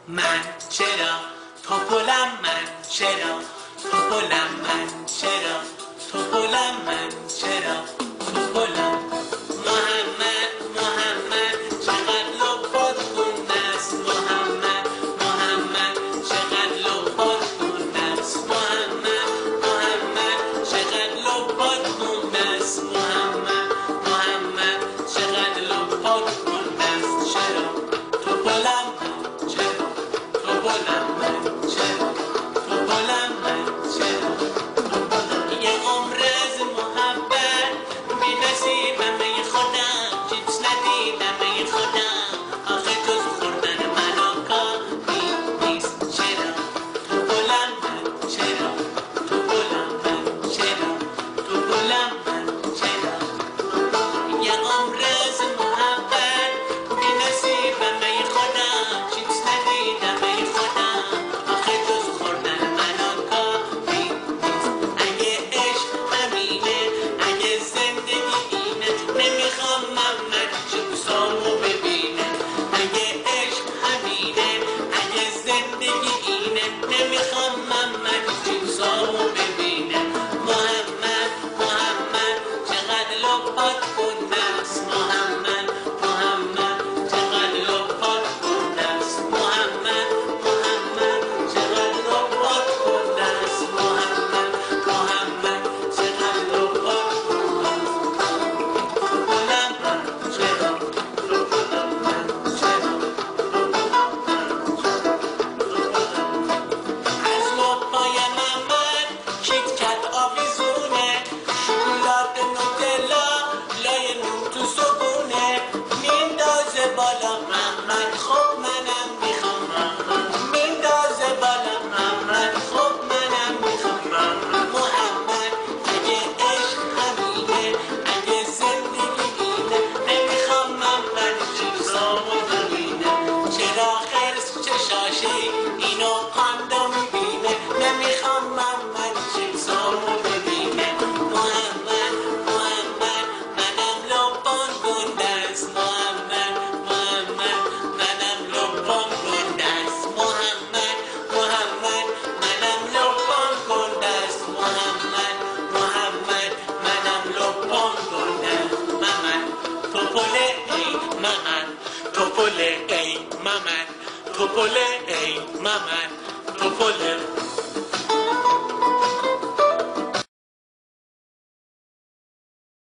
من چرا توپلم، من چرا توپلم، من چرا توپلم، من چرا توپلم. محمد محمد چقدر لپات گنده است، محمد محمد چقدر لپات گنده است، محمد محمد چقدر لپات گنده است، محمد محمد چقدر لپات گنده است. چرا توپلم، چرا توپلم، من چرا توپلم، من چرا توپلم. یه عمر از محبت بی نصیبم ای خودم، چیز ندیدم ای خودم، آخه جز خوردن منو کافی نیست. چرا توپلم، من چرا توپلم، من چرا توپلم، من چرا. یه عمر از محبت بی نصیبم ای خودم، چیز ندیدم ای خودم، آخه جز خوردن منو کافی نیست. اگه عشق همینه، اگه زندگی اینه، نمیخوام محمد چوبسامو ببینه. اگه عشق همینه، اگه زندگی اینه، نمیخوام محمد چوبسامو ببینه. محمد محمد چقدر لپات گنده است، محمد محمد چقدر لپات گنده است، محمد محمد چقدر لپات گنده است، محمد محمد چقدر لپات گنده است. توپلم، من چرا توپلم، من چرا توپلم، من چرا توپلم. از لپای محمد کیتکت آویزونه، شکلات نوتلا لای نون تو صبونه، میندازه بالا محمد، خب منم میخوام محمد، میندازه بالا محمد، خب منم میخوام محمد. اگه عشق همینه، اگه زندگی اینه، نمیخوام محمد چیزامو ببینه. چرا خرس چشاشی اینو پاندا میبینه، نمیخوام محمد چیزامو ببینه. محمد محمد منم لپام گنده است، محمد محمد منم لپام گنده است، محمد محمد منم لپام گنده است، محمد محمد منم لپام گنده است. محمد توپله ای محمد، توپله ای محمد، توپله ای محمد، توپله